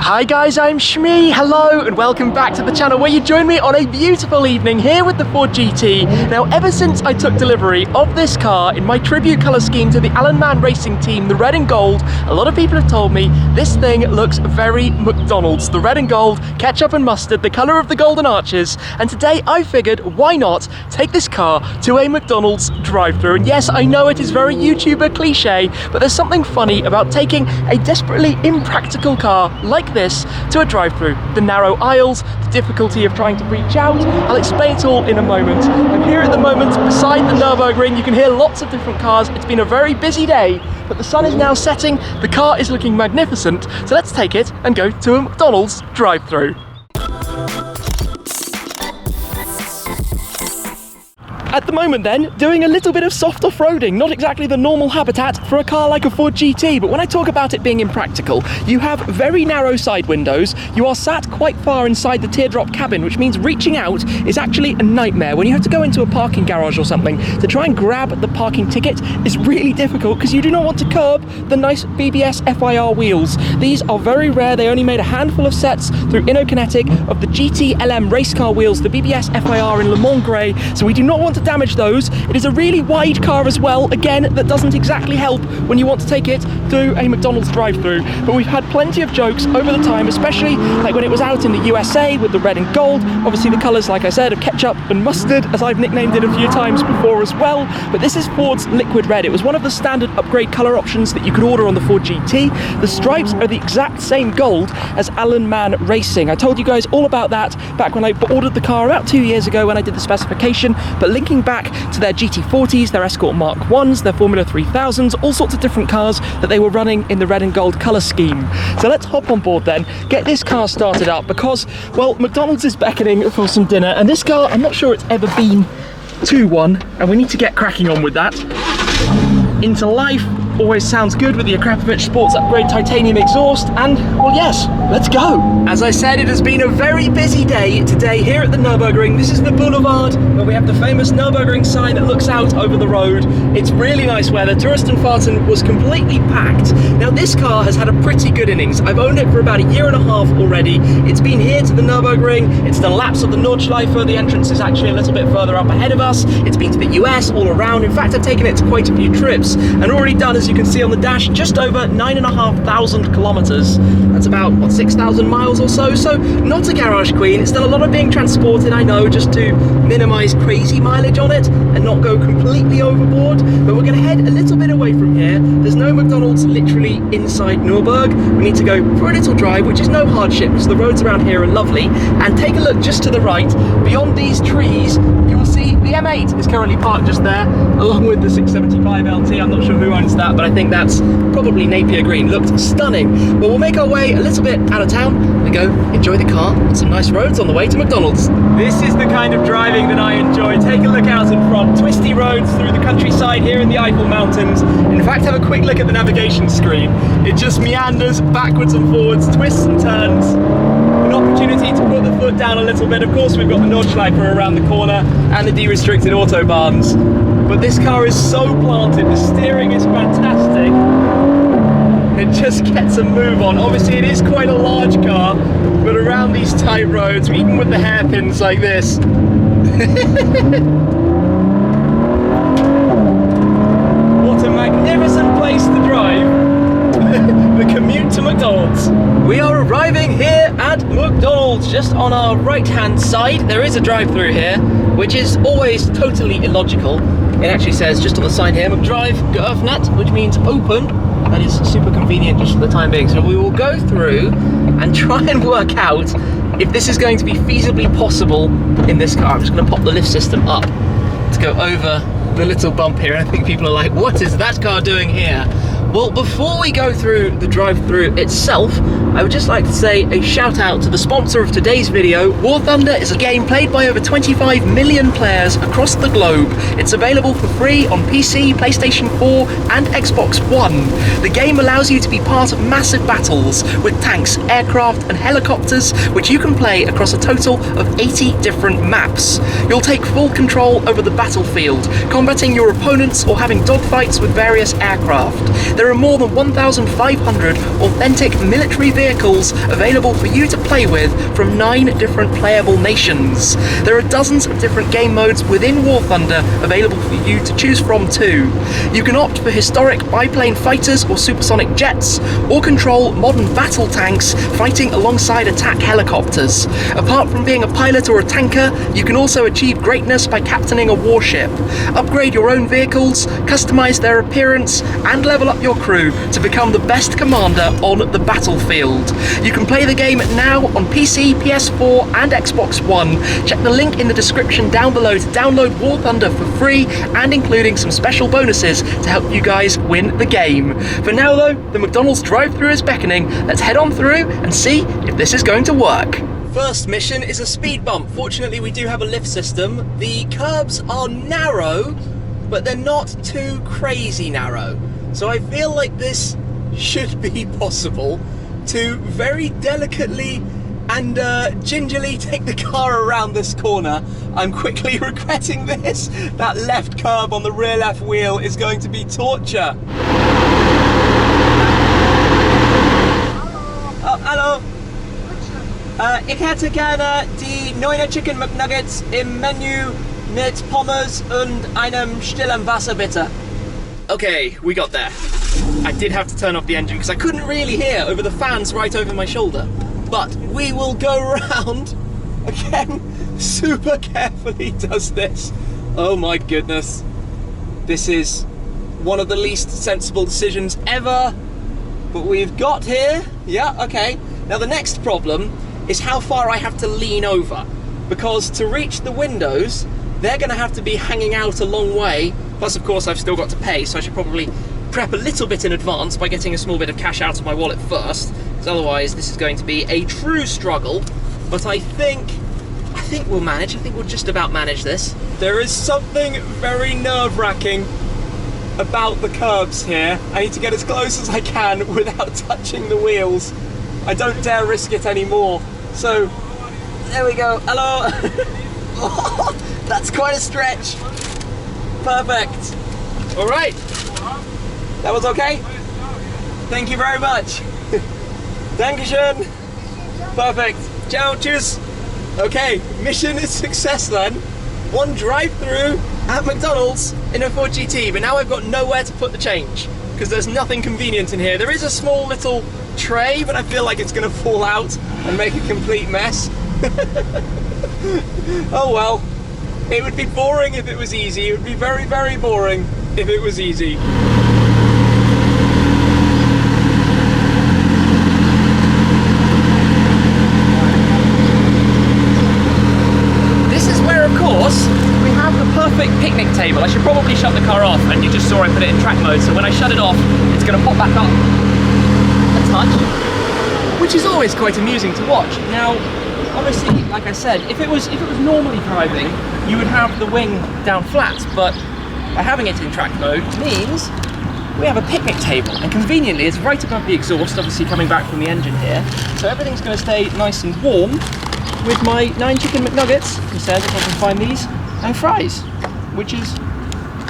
Hi guys, I'm Shmee. Hello and welcome back to the channel where you join me on a beautiful evening here with the Ford GT. Now, ever since I took delivery of this car in my tribute colour scheme to the Alan Mann Racing team, the red and gold, a lot of people have told me this thing looks very McDonald's. The red and gold, ketchup and mustard, the colour of the golden arches. And today I figured, why not take this car to a McDonald's drive-thru? And yes, I know it is very YouTuber cliche, but there's something funny about taking a desperately impractical car like this to a drive-thru. The narrow aisles, the difficulty of trying to reach out. I'll explain it all in a moment. I'm here at the moment beside the Nurburgring. You can hear lots of different cars. It's been a very busy day, but the sun is now setting. The car is looking magnificent. So let's take it and go to a McDonald's drive-thru. At the moment then, doing a little bit of soft off-roading, not exactly the normal habitat for a car like a Ford GT, but when I talk about it being impractical, you have very narrow side windows, you are sat quite far inside the teardrop cabin, which means reaching out is actually a nightmare. When you have to go into a parking garage or something to try and grab the parking ticket is really difficult because you do not want to curb the nice BBS FIR wheels. These are very rare, they only made a handful of sets through Innokinetic of the GT LM race car wheels, the BBS FIR in Le Mans Grey, so we do not want to damage those. It is a really wide car as well, again, that doesn't exactly help when you want to take it to a McDonald's drive-thru, but we've had plenty of jokes over the time, especially like when it was out in the USA with the red and gold, obviously the colours, like I said, of ketchup and mustard, as I've nicknamed it a few times before as well, but this is Ford's liquid red. It was one of the standard upgrade colour options that you could order on the Ford GT. The stripes are the exact same gold as Alan Mann Racing. I told you guys all about that back when I ordered the car about 2 years ago when I did the specification, but linking back to their GT40s, their Escort Mark 1s, their Formula 3000s, all sorts of different cars that they were running in the red and gold colour scheme. So let's hop on board then, get this car started up because, well, McDonald's is beckoning for some dinner, and this car, I'm not sure it's ever been to one, and we need to get cracking on with that. Into life always sounds good with the Akrapovic Sports Upgrade titanium exhaust, and well, yes, let's go. As I said, it has been a very busy day today here at the Nurburgring. This is the boulevard where we have the famous Nurburgring sign that looks out over the road. It's really nice weather. Touristenfahrten was completely packed. Now this car has had a pretty good innings. I've owned it for about a year and a half already. It's been here to the Nurburgring. It's done laps of the Nordschleife. The entrance is actually a little bit further up ahead of us. It's been to the US, all around. In fact, I've taken it to quite a few trips and already done, as you can see on the dash, just over 9,500 kilometers. That's about, what, 6,000 miles or so? So not a garage queen. It's done a lot of being transported, I know, just to minimize crazy mileage on it and not go completely overboard. But we're gonna head a little bit away from here. There's no McDonald's literally inside Nürburg. We need to go for a little drive, which is no hardship because the roads around here are lovely. And take a look just to the right. Beyond these trees, you will see the M8 is currently parked just there, along with the 675 LT. I'm not sure who owns that, but I think that's probably Napier Green. Looked stunning. But we'll make our way a little bit out of town and go enjoy the car on some nice roads on the way to McDonald's. This is the kind of driving that I enjoy. Take a look out in front. Twisty roads through the countryside here in the Eifel Mountains. In fact, have a quick look at the navigation screen. It just meanders backwards and forwards, twists and turns. An opportunity to put the foot down a little bit. Of course, we've got the Nordschleife around the corner and the de-restricted autobahns. But this car is so planted, the steering is fantastic. It just gets a move on. Obviously it is quite a large car, but around these tight roads, even with the hairpins like this. What a magnificent place to drive. The commute to McDonald's. We are arriving here at McDonald's. Just on our right hand side there is a drive-thru here, which is always totally illogical. It actually says just on the sign here, McDrive geöffnet, which means open. That is super convenient just for the time being. So we will go through and try and work out if this is going to be feasibly possible in this car. I'm just going to pop the lift system up to go over the little bump here. And I think people are like, what is that car doing here? Well, before we go through the drive-thru itself, I would just like to say a shout out to the sponsor of today's video. War Thunder is a game played by over 25 million players across the globe. It's available for free on PC, PlayStation 4 and Xbox One. The game allows you to be part of massive battles with tanks, aircraft and helicopters, which you can play across a total of 80 different maps. You'll take full control over the battlefield, combating your opponents or having dogfights with various aircraft. There are more than 1,500 authentic military vehicles available for you to play with from 9 different playable nations. There are dozens of different game modes within War Thunder available for you to choose from too. You can opt for historic biplane fighters or supersonic jets, or control modern battle tanks fighting alongside attack helicopters. Apart from being a pilot or a tanker, you can also achieve greatness by captaining a warship. Upgrade your own vehicles, customize their appearance, and level up your crew to become the best commander on the battlefield. You can play the game now on PC, PS4, and Xbox One. Check the link in the description down below to download War Thunder for free, and including some special bonuses to help you guys win the game. For now though, the McDonald's drive-thru is beckoning. Let's head on through and see if this is going to work. First mission is a speed bump. Fortunately, we do have a lift system. The curbs are narrow, but they're not too crazy narrow. So I feel like this should be possible to very delicately and gingerly take the car around this corner. I'm quickly regretting this. That left curb on the rear left wheel is going to be torture. Oh, hallo. Ik hätte gerne die 9er Chicken McNuggets im Menü mit Pommes und einem stillen Wasser, bitte. Okay, we got there. I did have to turn off the engine because I couldn't really hear over the fans right over my shoulder. But we will go round again. Super carefully does this. Oh my goodness. This is one of the least sensible decisions ever. But we've got here. Yeah, okay. Now the next problem is how far I have to lean over. Because to reach the windows, they're going to have to be hanging out a long way. Plus, of course, I've still got to pay, so I should probably prep a little bit in advance by getting a small bit of cash out of my wallet first. Because otherwise, this is going to be a true struggle. But I think we'll manage. I think we'll just about manage this. There is something very nerve-wracking about the curbs here. I need to get as close as I can without touching the wheels. I don't dare risk it anymore. So, there we go. Hello. Oh, that's quite a stretch. Perfect. All right. That was okay? Thank you very much. Dankeschön. Perfect. Ciao, tschüss. Okay, mission is success then. One drive-through at McDonald's in a Ford GT, but now I've got nowhere to put the change because there's nothing convenient in here. There is a small little tray, but I feel like it's going to fall out and make a complete mess. Oh well. It would be boring if it was easy. It would be very, very boring if it was easy. This is where, of course, we have the perfect picnic table. I should probably shut the car off, and you just saw I put it in track mode, so when I shut it off, it's going to pop back up a touch, which is always quite amusing to watch. Now, obviously, like I said, if it was normally driving, you would have the wing down flat, but by having it in track mode means we have a picnic table, and conveniently it's right above the exhaust, obviously coming back from the engine here, so everything's going to stay nice and warm with my 9 chicken McNuggets, instead if I can find these, and fries, which is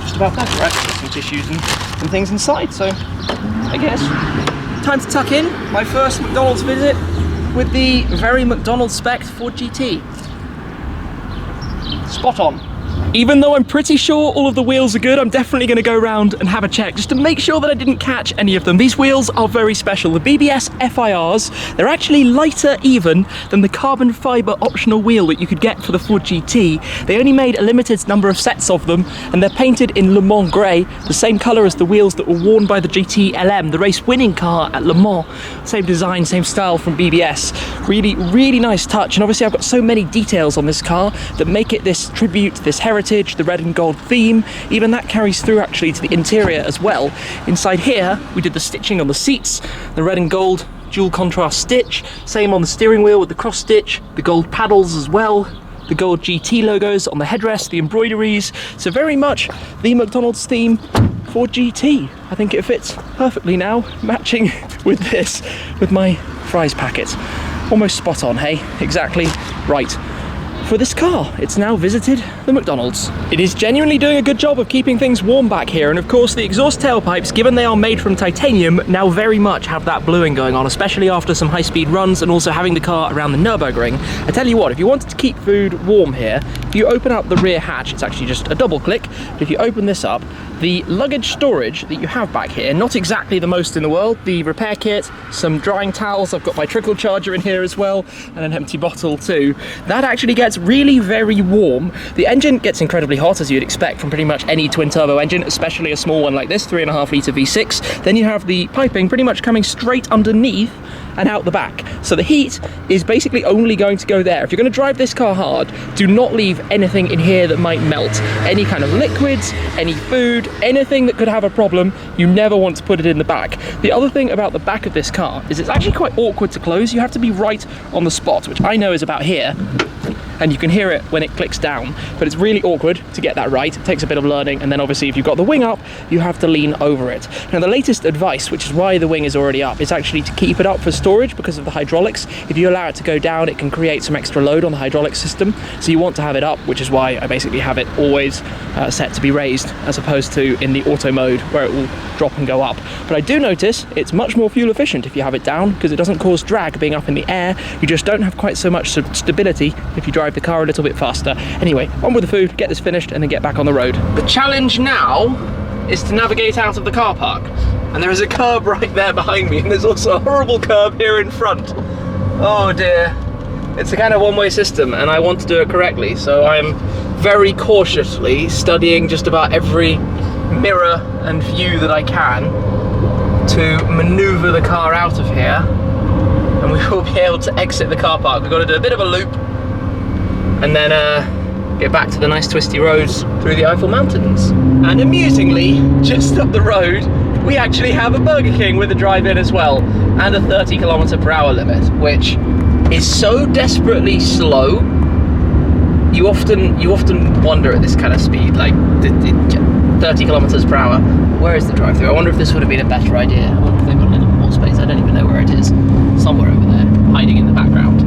just about perfect, right? There's some tissues and things inside, so I guess time to tuck in my first McDonald's visit with the very McDonald's spec Ford GT. Spot on. Even though I'm pretty sure all of the wheels are good, I'm definitely going to go around and have a check just to make sure that I didn't catch any of them. These wheels are very special. The BBS FIRs, they're actually lighter even than the carbon fibre optional wheel that you could get for the Ford GT. They only made a limited number of sets of them, and they're painted in Le Mans grey, the same colour as the wheels that were worn by the GT LM, the race-winning car at Le Mans. Same design, same style from BBS. Really, really nice touch, and obviously I've got so many details on this car that make it this tribute, this heritage, the red and gold theme. Even that carries through actually to the interior as well. Inside here we did the stitching on the seats, the red and gold dual contrast stitch, same on the steering wheel with the cross stitch, the gold paddles as well, the gold GT logos on the headrest, the embroideries, so very much the McDonald's theme for GT. I think it fits perfectly now, matching with this, with my fries packet. Almost spot on, hey? Exactly right. for this car. It's now visited the McDonald's. It is genuinely doing a good job of keeping things warm back here, and of course the exhaust tailpipes, given they are made from titanium, now very much have that bluing going on, especially after some high-speed runs and also having the car around the Nurburgring. I tell you what, if you wanted to keep food warm here, if you open up the rear hatch, it's actually just a double click, but if you open this up, the luggage storage that you have back here, not exactly the most in the world, the repair kit, some drying towels, I've got my trickle charger in here as well, and an empty bottle too. That actually gets really very warm. The engine gets incredibly hot, as you'd expect from pretty much any twin turbo engine, especially a small one like this, 3.5 litre V6. Then you have the piping pretty much coming straight underneath and out the back. So the heat is basically only going to go there. If you're going to drive this car hard, do not leave anything in here that might melt. Any kind of liquids, any food, anything that could have a problem, you never want to put it in the back. The other thing about the back of this car is it's actually quite awkward to close. You have to be right on the spot, which I know is about here. And you can hear it when it clicks down, but it's really awkward to get that right. It takes a bit of learning, and then obviously if you've got the wing up, you have to lean over it. Now the latest advice, which is why the wing is already up, is actually to keep it up for storage because of the hydraulics. If you allow it to go down, it can create some extra load on the hydraulic system, so you want to have it up, which is why I basically have it always set to be raised, as opposed to in the auto mode where it will drop and go up. But I do notice it's much more fuel efficient if you have it down, because it doesn't cause drag being up in the air. You just don't have quite so much stability if you drive the car a little bit faster. Anyway, on with the food, get this finished, and then get back on the road. The challenge now is to navigate out of the car park. And there is a curb right there behind me, and there's also a horrible curb here in front. Oh dear. It's a kind of one-way system, and I want to do it correctly, so I'm very cautiously studying just about every mirror and view that I can to maneuver the car out of here, and we will be able to exit the car park. We've got to do a bit of a loop and then get back to the nice twisty roads through the Eifel Mountains. And amusingly, just up the road, we actually have a Burger King with a drive-in as well, and a 30 km/h limit, which is so desperately slow. You often wonder at this kind of speed, like 30 km/h. Where is the drive-thru? I wonder if this would have been a better idea. I wonder if they've got a little more space. I don't even know where it is. Somewhere over there, hiding in the background.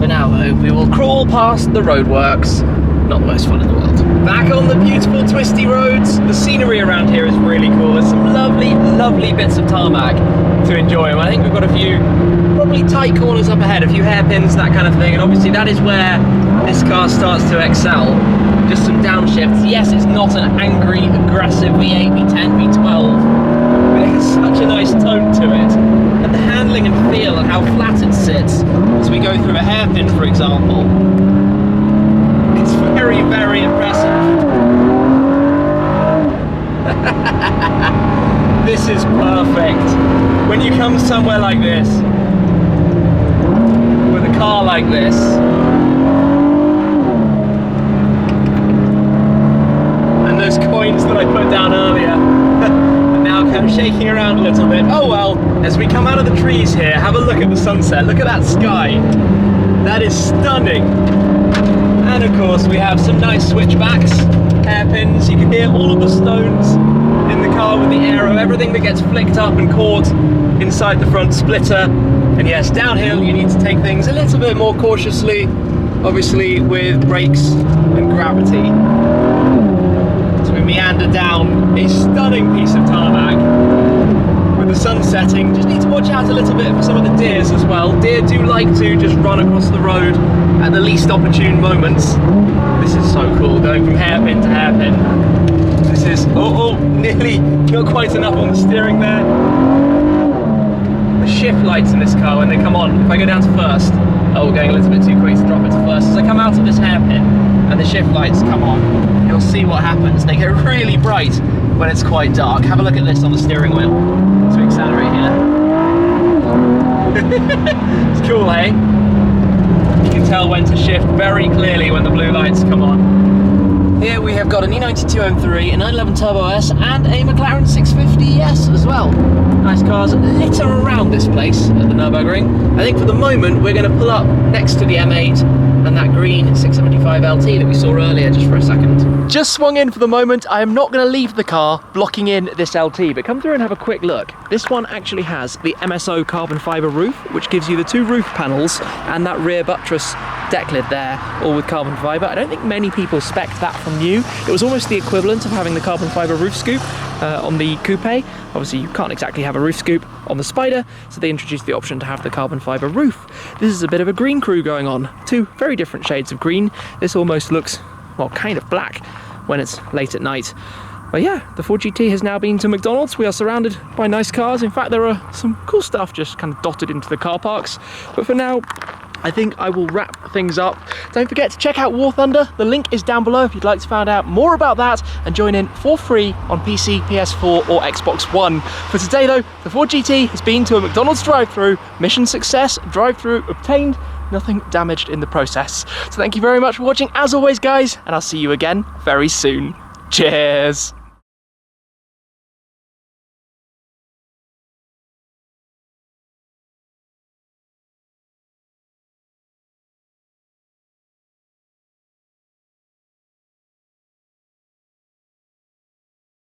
For now though, we will crawl past the roadworks. Not the most fun in the world. Back on the beautiful twisty roads. The scenery around here is really cool. There's some lovely, lovely bits of tarmac to enjoy. And I think we've got a few probably tight corners up ahead, a few hairpins, that kind of thing. And obviously that is where this car starts to excel. Just some downshifts. Yes, it's not an angry, aggressive V8, V10, V12, but it has such a nice tone to it. And the handling and feel and how flat it sits as we go through a hairpin, for example. It's very, very impressive. This is perfect. When you come somewhere like this, with a car like this, and those coins that I put down earlier, and now kind of shaking around a little bit. Oh well, as we come out of the trees here, have a look at the sunset. Look at that sky. That is stunning. And of course we have some nice switchbacks, hairpins. You can hear all of the stones in the car with the aero, everything that gets flicked up and caught inside the front splitter. And yes, downhill you need to take things a little bit more cautiously, obviously with brakes and gravity. So we meander down a stunning piece of tarmac with the sun setting. Just need to watch out a little bit for some of the deers as well. Deer do like to just run across the road at the least opportune moments. This is so cool, going from hairpin to hairpin. This is, nearly not quite enough on the steering there. The shift lights in this car when they come on, if I go down to first, we're going a little bit too quick to drop it to first. As I come out of this hairpin and the shift lights come on, you'll see what happens. They get really bright when it's quite dark. Have a look at this on the steering wheel. So we accelerate here. It's cool, eh? You can tell when to shift very clearly when the blue lights come on. Here we have got an E92 M3, a 911 Turbo S, and a McLaren 650S as well. Nice cars litter around this place at the Nurburgring. I think for the moment we're going to pull up next to the M8 and that green 675 LT that we saw earlier just for a second. Just swung in for the moment. I am not going to leave the car blocking in this LT, but come through and have a quick look. This one actually has the MSO carbon fibre roof, which gives you the 2 roof panels and that rear buttress deck lid there, all with carbon fibre. I don't think many people spec'd that from new. It was almost the equivalent of having the carbon fibre roof scoop on the coupe. Obviously you can't exactly have a roof scoop on the Spider, so they introduced the option to have the carbon fibre roof. This is a bit of a green crew going on. 2 very different shades of green. This almost looks, well, kind of black when it's late at night. But yeah, the Ford GT has now been to McDonald's. We are surrounded by nice cars. In fact, there are some cool stuff just kind of dotted into the car parks. But for now, I think I will wrap things up. Don't forget to check out War Thunder. The link is down below if you'd like to find out more about that and join in for free on PC, PS4 or Xbox One. For today though, the Ford GT has been to a McDonald's drive-thru. Mission success, drive-thru obtained, nothing damaged in the process. So thank you very much for watching as always guys, and I'll see you again very soon. Cheers!